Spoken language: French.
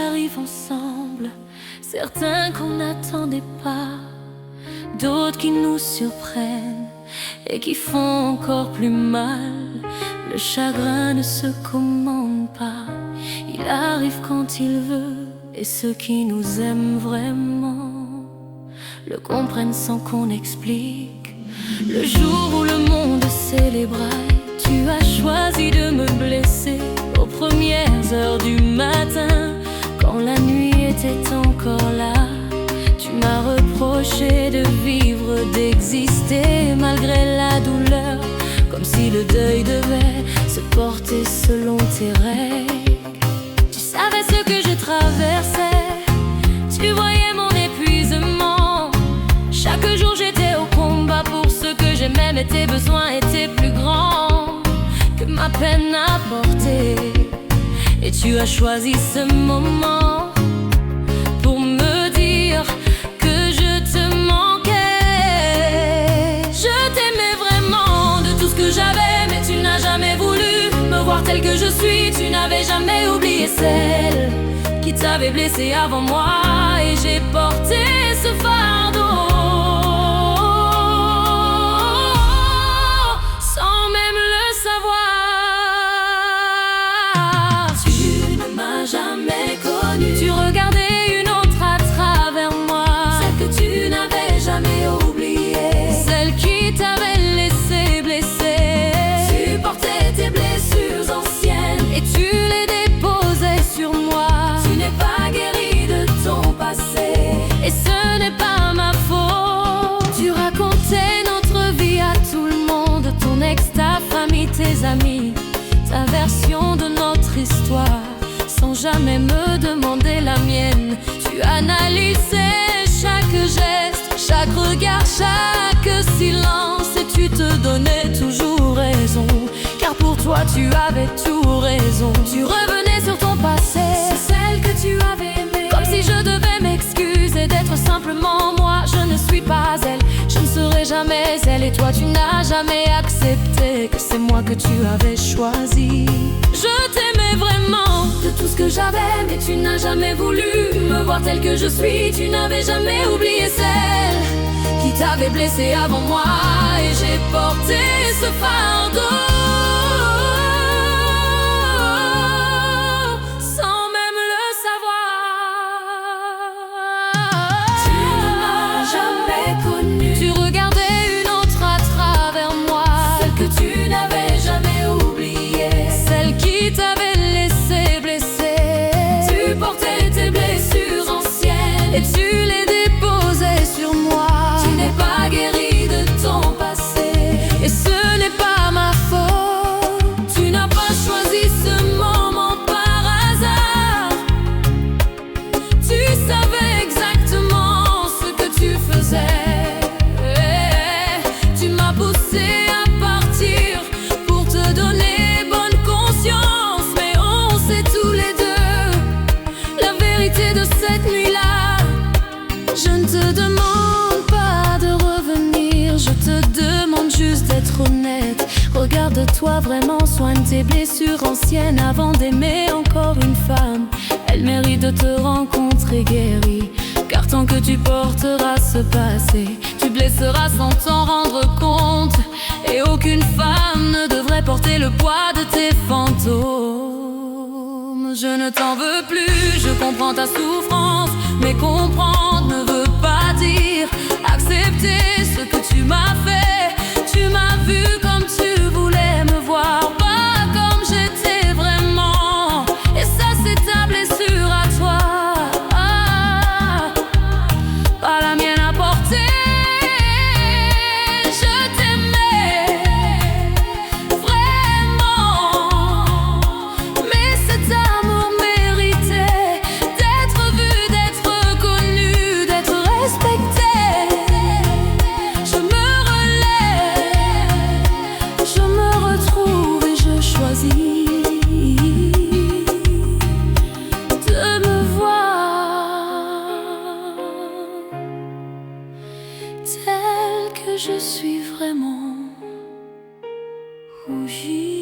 arrivent ensemble, certains qu'on n'attendait pas, d'autres qui nous surprennent et qui font encore plus mal. Le chagrin ne se commande pas, il arrive quand il veut, et ceux qui nous aiment vraiment le comprennent sans qu'on explique. Le jour où le monde célébrait, tu as choisi de me blesser aux premières heures du matin, quand la nuit était encore là. Tu m'as reproché de vivre, d'exister malgré la douleur, comme si le deuil devait se porter selon tes règles. Tu savais ce que je traversais, tu voyais mon épuisement. Chaque jour j'étais au combat pour ce que j'aimais, mais tes besoins étaient plus grands que ma peine à porter. Et tu as choisi ce moment pour me dire que je te manquais. Je t'aimais vraiment de tout ce que j'avais, mais tu n'as jamais voulu me voir telle que je suis. Tu n'avais jamais oublié celle qui t'avait blessé avant moi, et j'ai porté ce fardeau sans même le savoir. Tu ne m'as jamais connu, tu regardais une autre à travers moi, celle que tu n'avais jamais oubliée, celle qui t'avait laissé blesser. Tu portais tes blessures anciennes et tu les déposais sur moi. Tu n'es pas guéri de ton passé, et ce n'est pas ma faute. Tu racontais notre vie à tout le monde, ton ex, ta famille, tes amis, ta version de notre histoire, sans jamais me demander la mienne. Tu analysais chaque geste, chaque regard, chaque silence, et tu te donnais toujours raison, car pour toi tu avais tout raison. Tu revenais sur ton passé, c'est celle que tu avais aimée, comme si je devais m'excuser d'être simplement moi. Je ne suis pas elle, je ne serai jamais elle, et toi tu n'as jamais accepté que c'est moi que tu avais choisi. Je t'aimais vraiment de tout ce que j'avais, mais tu n'as jamais voulu me voir telle que je suis. Tu n'avais jamais oublié celle qui t'avait blessé avant moi, et j'ai porté ce fardeau sans même le savoir. Tu ne m'as jamais connu, tu regardais une autre à travers moi, celle que tu n'avais jamais oubliée, celle qui t'avait laissé blesser. Tu portais tes blessures anciennes et tu les déposais sur moi. Tu n'es pas guéri de ton passé, et ce n'est pas ma faute. Tu n'as pas choisi ce moment par hasard, tu savais exactement ce que tu faisais. Tu m'as poussé à partir pour te donner bonne conscience, mais on sait tous les deux la vérité de cette nuit-là. Je ne te demande pas de revenir, je te demande juste d'être honnête. Regarde-toi vraiment, soigne tes blessures anciennes avant d'aimer encore une femme. Elle mérite de te rencontrer guérie, car tant que tu porteras ce passé, tu blesseras sans t'en rendre compte. Et aucune femme ne devrait porter le poids de tes fantômes. Je ne t'en veux plus, je comprends ta souffrance, mais comprendre ne veut pas dire accepter ce que tu m'as fait. Tu m'as vu comme tu voulais me voir, pas comme j'étais vraiment, et ça c'est ta blessure à toi, pas la mienne à porter. Je t'aimais vraiment, mais cet amour méritait d'être vu, d'être connu, d'être respecté. Je me relève, je me retrouve et je choisis de me voir telle que je suis vraiment. Rougir.